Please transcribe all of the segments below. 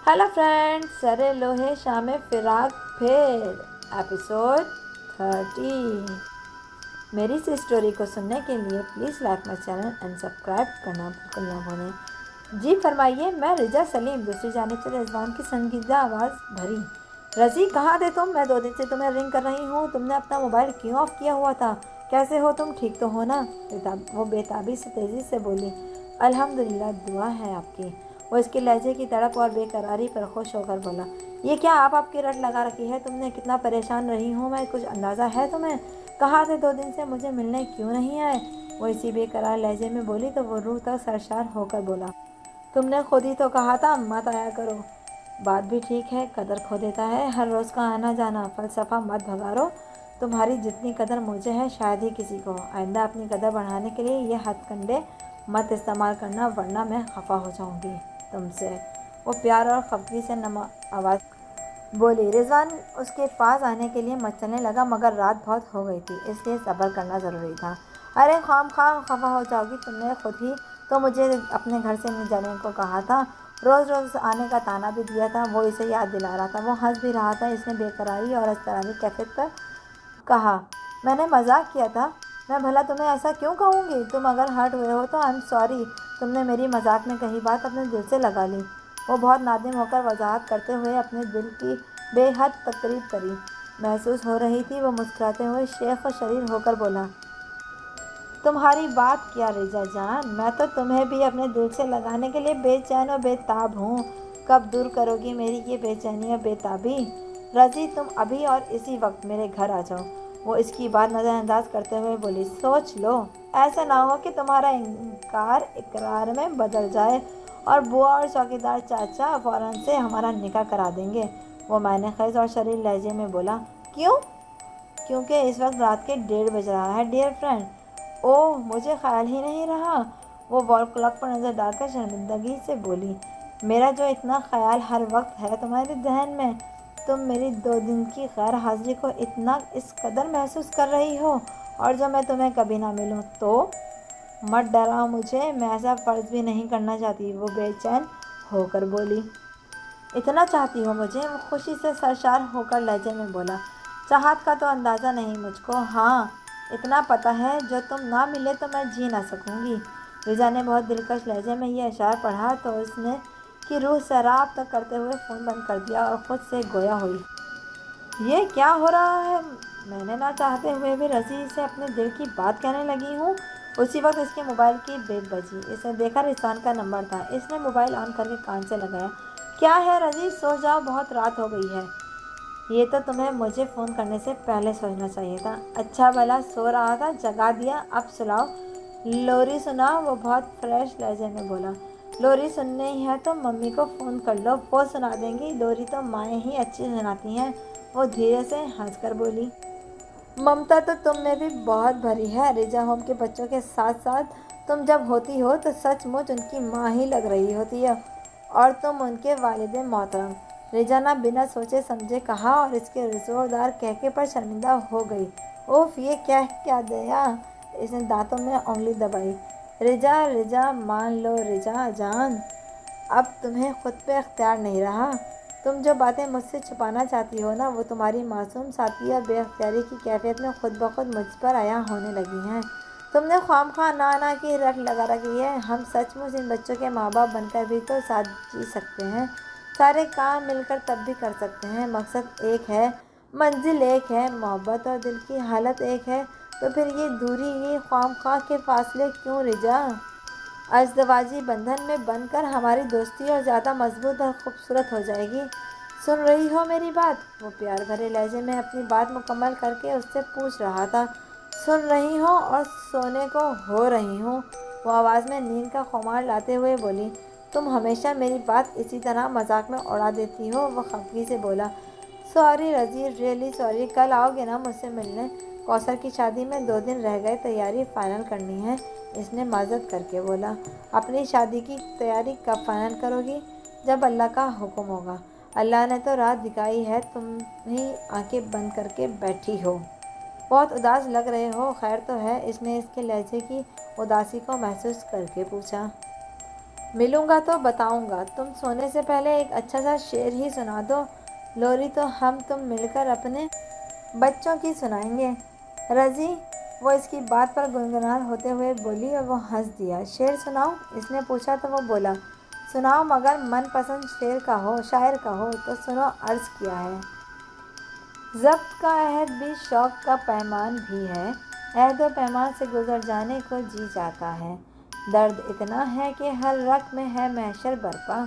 Hello friends, सरे लोहे शाम फिराक फिर एपिसोड 30। मेरी इस स्टोरी को सुनने के लिए please like my channel and subscribe करना बिल्कुल ना भूलें। जी फरमाइए, मैं रिजा सलीम दूसरी जानिब से रिजवान की संजीदा आवाज़ भरी। रज़ी, कहाँ थे तुम? मैं 2 दिन से तुम्हें रिंग कर रही हूँ। तुमने अपना मोबाइल क्यों ऑफ किया हुआ था? कैसे हो तुम? ठीक तो हो ना? वो बेताबी से तेज़ी से बोली। अल्हम्दुलिल्लाह, दुआ है आपकी। वो इसके लहजे की तड़प और बेकरारी पर खुश होकर बोला, ये क्या आप आपकी रट लगा रखी है? तुमने कितना परेशान रही हूँ मैं, कुछ अंदाज़ा है तुम्हें? कहाँ थे 2 दिन से? मुझे मिलने क्यों नहीं आए? वो इसी बेकरार लहजे में बोली तो वो रूह तक सरशार होकर बोला, तुमने खुद ही तो कहा था मत आया करो। बात भी ठीक है, कदर खो देता है हर रोज़ का आना जाना। फ़लसफ़ा मत भगारो। तुम्हारी जितनी कदर मुझे है शायद ही किसी को। आइंदा अपनी कदर बढ़ाने के लिए ये हथकंडे मत इस्तेमाल करना, वरना मैं खफा हो जाऊंगी तुमसे। वो प्यार और खफगी से आवाज़ बोली। रिजवान उसके पास आने के लिए मचलने लगा, मगर रात बहुत हो गई थी, इसलिए सब्र करना ज़रूरी था। अरे खाम खा खफा हो जाओगी, तुमने खुद ही तो मुझे अपने घर से नहीं जाने को कहा था। रोज़ रोज़ आने का ताना भी दिया था। वो इसे याद दिला रहा था। वो हंस भी रहा था। इसने बेकरारी और अस्तरानी कैफियत पर कहा, मैंने मजाक किया था। मैं भला तुम्हें ऐसा क्यों कहूँगी? तुम अगर हर्ट हुए हो तो आई एम सॉरी। तुमने मेरी मजाक में कही बात अपने दिल से लगा ली। वो बहुत नादिम होकर वजाहत करते हुए अपने दिल की बेहद तकरीब करी महसूस हो रही थी। वो मुस्कुराते हुए शेख व शरीर होकर बोला, तुम्हारी बात क्या रिजा जान, मैं तो तुम्हें भी अपने दिल से लगाने के लिए बेचैन और बेताब हूँ। कब दूर करोगी मेरी ये बेचैनी और बेताबी? रजी, तुम अभी और इसी वक्त मेरे घर आ जाओ। वो इसकी बात नज़रअंदाज करते हुए बोली, सोच लो, ऐसा ना हो कि तुम्हारा इनकार इकरार में बदल जाए और बुआ और चौकीदार चाचा फौरन से हमारा निकाह करा देंगे। वो मैंने खैज और शरीर लहजे में बोला, क्यों? क्योंकि इस वक्त रात के 1:30 बज रहा है डियर फ्रेंड। ओह, मुझे ख्याल ही नहीं रहा। वो वॉल क्लॉक पर नज़र डालकर शर्मिंदगी से बोली, मेरा जो इतना ख्याल हर वक्त है तुम्हारे जहन में। तुम मेरी 2 दिन की गैर हाजिरी को इतना इस कदर महसूस कर रही हो, और जो मैं तुम्हें कभी ना मिलूं तो? मत डराओ मुझे, मैं ऐसा फ़र्ज़ भी नहीं करना चाहती। वो बेचैन होकर बोली, इतना चाहती हो मुझे? वो खुशी से सरशार होकर लहजे में बोला, चाहत का तो अंदाज़ा नहीं मुझको, हाँ इतना पता है, जो तुम ना मिले तो मैं जी ना सकूंगी। रिजा ने बहुत दिलकश लहजे में यह इशारा पढ़ा तो उसने की रूह सैराब तक करते हुए फ़ोन बंद कर दिया और ख़ुद से गोया हुई, ये क्या हो रहा है? मैंने ना चाहते हुए भी रज़ी से अपने दिल की बात कहने लगी हूँ। उसी वक्त इसके मोबाइल की बेल बजी। इसने देखा रिजवान का नंबर था। इसने मोबाइल ऑन करके कान से लगाया। क्या है रज़ी, सो जाओ, बहुत रात हो गई है। ये तो तुम्हें मुझे फ़ोन करने से पहले सोचना चाहिए था। अच्छा भला सो रहा था, जगा दिया, अब सुलाओ। लोरी सुना? वो बहुत फ्रेश लहजे में बोला। लोरी सुननी है तो मम्मी को फ़ोन कर लो, वो सुना देंगी। लोरी तो माएँ ही अच्छी सुनाती हैं। वो धीरे से हंसकर बोली, ममता तो तुम में भी बहुत भरी है। रिजा होम के बच्चों के साथ साथ तुम जब होती हो तो सचमुच उनकी माँ ही लग रही होती है, और तुम उनके वालिद मोहतरम। रिजा ने बिना सोचे समझे कहा और इसके जोरदार कहके पर शर्मिंदा हो गई। ओफ, ये क्या दया! इसने दांतों में उंगली दबाई। रिजा रिजा, मान लो रिजा जान, अब तुम्हें खुद पे अख्तियार नहीं रहा। तुम जो बातें मुझसे छुपाना चाहती हो ना, वो तुम्हारी मासूम साथी या बेअख्तियारी की कैफियत में खुद ब खुद मुझ पर आया होने लगी हैं। तुमने ख्वामखा ना की रट लगा रखी है। हम सचमुच इन बच्चों के माँ बाप बनकर भी तो साथ जी सकते हैं। सारे काम मिलकर तब भी कर सकते हैं। मकसद एक है, मंजिल एक है, मोहब्बत और दिल की हालत एक है। तो फिर ये दूरी, ये ख्वामखा के फासले क्यों रिजा? अज़दवाजी बंधन में बनकर हमारी दोस्ती और ज़्यादा मजबूत और खूबसूरत हो जाएगी। सुन रही हो मेरी बात? वो प्यार भरे लहजे में अपनी बात मुकम्मल करके उससे पूछ रहा था। सुन रही हो और सोने को हो रही हूँ। वो आवाज़ में नींद का खुमार लाते हुए बोली, तुम हमेशा मेरी बात इसी तरह मजाक में उड़ा देती हो। वो खफगी से बोला, सॉरी रज़ी, रियली सॉरी। कल आओगे ना मुझसे मिलने? कौसर की शादी में 2 दिन रह गए, तैयारी फाइनल करनी है। इसने माजत करके बोला, अपनी शादी की तैयारी कब फाइनल करोगी? जब अल्लाह का हुक्म होगा। अल्लाह ने तो रात दिखाई है, तुम ही आंखें बंद करके बैठी हो। बहुत उदास लग रहे हो, खैर तो है? इसने इसके लहजे की उदासी को महसूस करके पूछा। ملوں گا تو بتاؤں گا۔ تم سونے سے پہلے ایک اچھا سا شعر ہی سنا دو۔ لوری تو ہم تم مل کر اپنے بچوں کی سنائیں گے۔ رضی وہ اس کی بات پر گنگنار ہوتے ہوئے بولی اور وہ ہنس دیا۔ شعر سناؤں؟ اس نے پوچھا تو وہ بولا، سناؤ مگر من پسند شاعر کا ہو تو سنو۔ عرض کیا ہے، ضبط کا عہد بھی شوق کا پیمان بھی ہے، عہد و پیمان سے گزر جانے کو جی چاہتا ہے۔ درد اتنا ہے کہ ہر رگ میں ہے محشر برپا،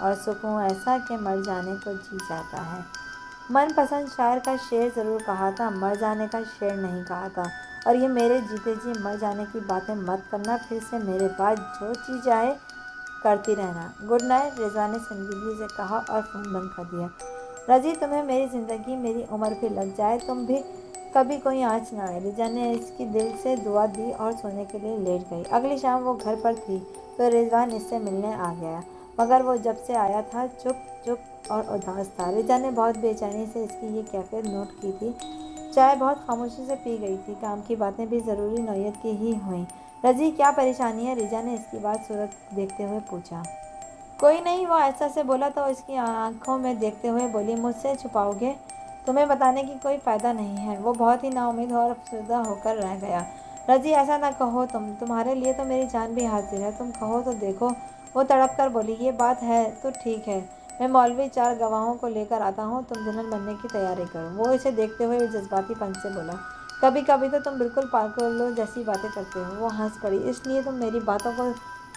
اور سکون ایسا کہ مر جانے کو جی چاہتا ہے۔ من پسند شاعر کا شعر ضرور کہا تھا، مر جانے کا شعر نہیں کہا تھا۔ اور یہ میرے جیتے جی مر جانے کی باتیں مت کرنا، پھر سے میرے پاس جو چیز چاہے کرتی رہنا۔ گڈ نائٹ، رضوان نے سنجیدگی سے کہا اور فون بند کر دیا۔ رضی تمہیں میری زندگی میری عمر پہ لگ جائے، تم بھی کبھی کوئی آنچ نہ آئے۔ رجا نے اس کی دل سے دعا دی اور سونے کے لیے لیٹ گئی۔ اگلی شام وہ گھر پر تھی تو رضوان اس سے ملنے آ گیا، مگر وہ جب سے آیا تھا چپ اور اداس تھا۔ رجا نے بہت بے چینی سے اس کی یہ کیفیت نوٹ کی تھی۔ چائے بہت خاموشی سے پی گئی تھی، کام کی باتیں بھی ضروری نوعیت کی ہی ہوئیں۔ رضی کیا پریشانی ہے؟ رجا نے اس کی بات صورت دیکھتے ہوئے پوچھا۔ کوئی نہیں، وہ ایسا سے بولا تو اس کی آنکھوں میں دیکھتے ہوئے بولی، مجھ سے چھپاؤ گے؟ تمہیں بتانے کی کوئی فائدہ نہیں ہے۔ وہ بہت ہی نا امید اور افسردہ ہو کر رہ گیا۔ رضی ایسا نہ کہو، تمہارے لیے تو میری جان بھی حاضر ہے، تم کہو تو دیکھو۔ وہ تڑپ کر بولی، یہ بات ہے تو ٹھیک ہے، میں مولوی 4 گواہوں کو لے کر آتا ہوں، تم دلہن بننے کی تیاری کرو۔ وہ اسے دیکھتے ہوئے جذباتی پن سے بولا، کبھی کبھی تو تم بالکل پاگلوں جیسی باتیں کرتے ہو۔ وہ ہنس پڑی، اس لیے تم میری باتوں کو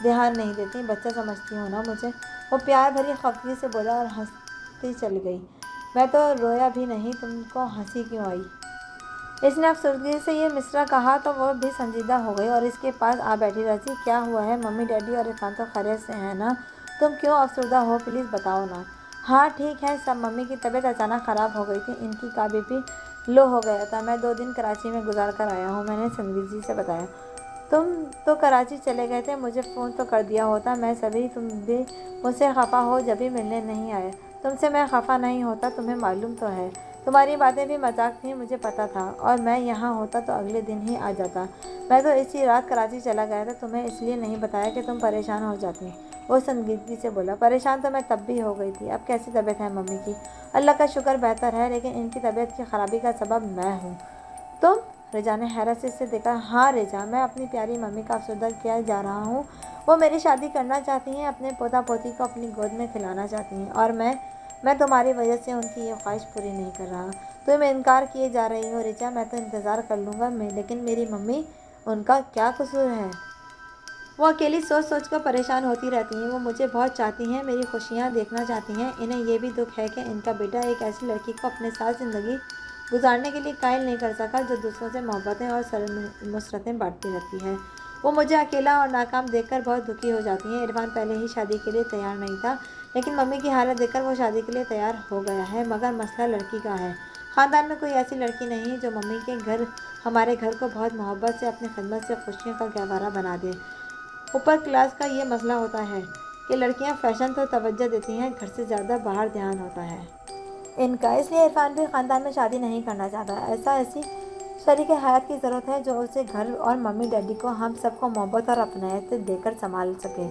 دھیان نہیں دیتی، بچہ سمجھتی ہو نا مجھے؟ وہ پیار بھری خفگی سے بولا اور ہنستی چلی گئی۔ میں تو رویا بھی نہیں، تم کو ہنسی کیوں آئی؟ اس نے افسردگی سے یہ مصرع کہا تو وہ بھی سنجیدہ ہو گئی اور اس کے پاس آ بیٹھی۔ رضی کیا ہوا ہے؟ ممی ڈیڈی اور عرفان تو خیریت سے ہیں نا؟ تم کیوں افسردہ ہو؟ پلیز بتاؤ نا۔ ہاں ٹھیک ہے سب، ممی کی طبیعت اچانک خراب ہو گئی تھی، ان کا بی پی لو ہو گیا تھا، میں 2 دن کراچی میں گزار کر آیا ہوں، میں نے سنجیدگی سے بتایا۔ تم تو کراچی چلے گئے تھے، مجھے فون تو کر دیا ہوتا، میں سبھی تم بھی مجھ سے خفا ہو جبھی ملنے نہیں آئے۔ تم سے میں خفا نہیں ہوتا، تمہیں معلوم تو ہے، تمہاری باتیں بھی مذاق تھیں، مجھے پتہ تھا، اور میں یہاں ہوتا تو اگلے دن ہی آ جاتا۔ میں تو اسی رات کراچی چلا گیا تھا، تمہیں اس لیے نہیں بتایا کہ تم پریشان ہو جاتی۔ وہ سنجیدگی سے بولا، پریشان تو میں تب بھی ہو گئی تھی۔ اب کیسی طبیعت ہے ممی کی؟ اللہ کا شکر بہتر ہے، لیکن ان کی طبیعت کی خرابی کا سبب میں ہوں۔ تم؟ رجا نے حیرت سے اسے دیکھا۔ ہاں رجا، میں اپنی پیاری ممی کا افسردہ کیا جا رہا ہوں، وہ میری شادی کرنا چاہتی ہیں، اپنے پوتا پوتی کو اپنی گود میں کھلانا چاہتی ہیں، اور میں تمہاری وجہ سے ان کی یہ خواہش پوری نہیں کر رہا۔ تم انکار کیے جا رہی ہو رجا، میں تو انتظار کر لوں گا، لیکن میری ممی، ان کا کیا قصور ہے؟ وہ اکیلی سوچ سوچ کر پریشان ہوتی رہتی ہیں، وہ مجھے بہت چاہتی ہیں، میری خوشیاں دیکھنا چاہتی ہیں، انہیں یہ بھی دکھ ہے کہ ان کا بیٹا ایک ایسی لڑکی کو اپنے ساتھ زندگی گزارنے کے لیے قائل نہیں کر سکا جو دوسروں سے محبتیں اور مسرتیں بانٹتی رہتی ہے۔ وہ مجھے اکیلا اور ناکام دیکھ کر بہت دکھی ہو جاتی ہیں۔ عرفان پہلے ہی شادی کے لیے تیار نہیں تھا، لیکن ممی کی حالت دیکھ کر وہ شادی کے لیے تیار ہو گیا ہے، مگر مسئلہ لڑکی کا ہے۔ خاندان میں کوئی ایسی لڑکی نہیں جو ممی کے گھر ہمارے گھر کو بہت محبت سے اپنی خدمت سے خوشیوں کا گہوارہ بنا دے۔ اوپر کلاس کا یہ مسئلہ ہوتا ہے کہ لڑکیاں فیشن تو توجہ دیتی ہیں، گھر سے زیادہ باہر دھیان ہوتا ہے ان کا، اس لیے عرفان بھی خاندان میں شادی نہیں کرنا چاہتا۔ ایسی شریک حیات کی ضرورت ہے جو اسے گھر اور ممی ڈیڈی کو، ہم سب کو محبت اور اپنائیت دے کر سنبھال سکے۔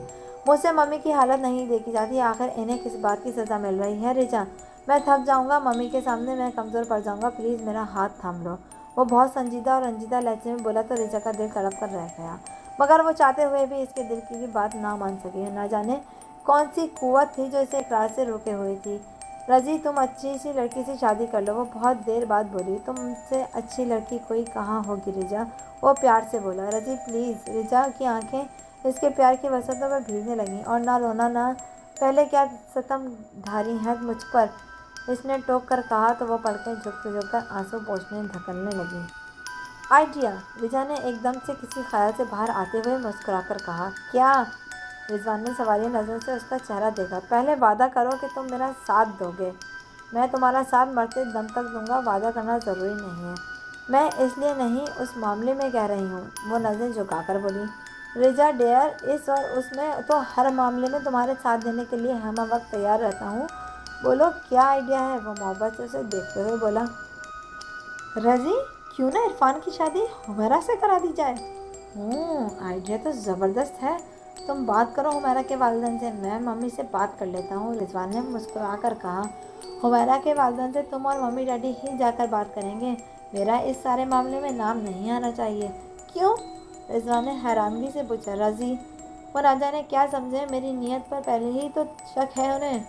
مجھ سے ممی کی حالت نہیں دیکھی جاتی، آخر انہیں کس بات کی سزا مل رہی ہے؟ رجا، میں تھک جاؤں گا ممی کے سامنے، میں کمزور پڑ جاؤں گا، پلیز میرا ہاتھ تھام لو۔ وہ بہت سنجیدہ اور رنجیدہ لہجے میں بولا تو رجا کا دل تڑپ کر رہ گیا، مگر وہ چاہتے ہوئے بھی اس کے دل کی بات نہ مان سکی۔ نہ جانے کون سی قوت تھی جو اسے اقرار سے روکے ہوئے تھی۔ رضی، تم اچھی سی لڑکی سے شادی کر لو۔ وہ بہت دیر بعد بولی، تم سے اچھی لڑکی کوئی کہاں ہوگی رجا؟ وہ پیار سے بولا۔ رضی پلیز۔ رجا کی آنکھیں اس کے پیار کی وسعتوں میں بھیگنے لگیں، اور نہ رونا، نہ پہلے کیا ستم ڈھاری ہے مجھ پر، اس نے ٹوک کر کہا تو وہ پلکیں جھک کر آنسو پوچھنے دھکیلنے لگی۔ آئیڈیا، رجا نے ایک دم سے کسی خیال سے باہر آتے ہوئے مسکرا کر کہا۔ کیا؟ رضوان نے سوالیہ نظروں سے اس کا چہرہ دیکھا۔ پہلے وعدہ کرو کہ تم میرا ساتھ دو گے۔ میں تمہارا ساتھ مرتے دم تک دوں گا، وعدہ کرنا ضروری نہیں ہے۔ میں اس لیے نہیں، اس معاملے میں کہہ رہی ہوں، وہ نظریں جھکا کر بولی۔ رجا ڈیئر، اس اور اس میں تو ہر معاملے میں تمہارے ساتھ دینے کے لیے ہمہ وقت تیار رہتا ہوں، بولو کیا آئیڈیا ہے؟ وہ محبت سے اسے دیکھتے ہوئے بولا۔ رضی، کیوں نہ عرفان کی شادی حمیرہ سے کرا دی جائے؟ آئیڈیا تو زبردست ہے، तुम बात करो हुमैरा के वालिदैन से, मैं मम्मी से बात कर लेता हूँ। रिजवान ने मुस्कुराकर कहा, हुमैरा के वालिदैन से तुम और मम्मी डैडी ही जाकर बात करेंगे, मेरा इस सारे मामले में नाम नहीं आना चाहिए। क्यों? रिजवान ने हैरानगी से पूछा। रज़ी, वो ना जाने क्या समझे, मेरी नीयत पर पहले ही तो शक है उन्हें।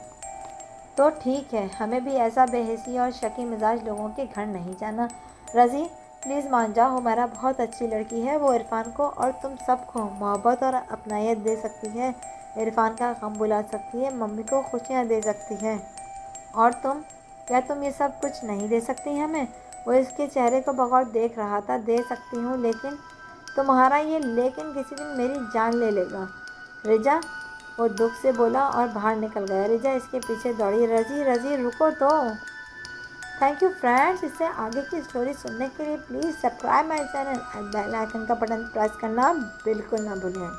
तो ठीक है, हमें भी ऐसा बेहिसी और शकी मिजाज लोगों के घर नहीं जाना। रज़ी प्लीज़ मान जाओ, हुमैरा बहुत अच्छी लड़की है। वो इरफान को और तुम सबको मोहब्बत और अपनायत दे सकती है, इरफान का गम बुला सकती है, मम्मी को खुशियाँ दे सकती है। और तुम, क्या तुम ये सब कुछ नहीं दे सकती हमें? वो इसके चेहरे को बगौर देख रहा था। दे सकती हूँ, लेकिन तुम्हारा ये लेकिन किसी दिन मेरी जान ले लेगा। रिजा, वो दुख से बोला और बाहर निकल गया। रिजा इसके पीछे दौड़ी। रज़ी, रज़ी रुको तो। Thank you friends. इससे आगे की स्टोरी सुनने के लिए please subscribe my channel and bell icon का बटन प्रेस करना बिल्कुल ना भूलें।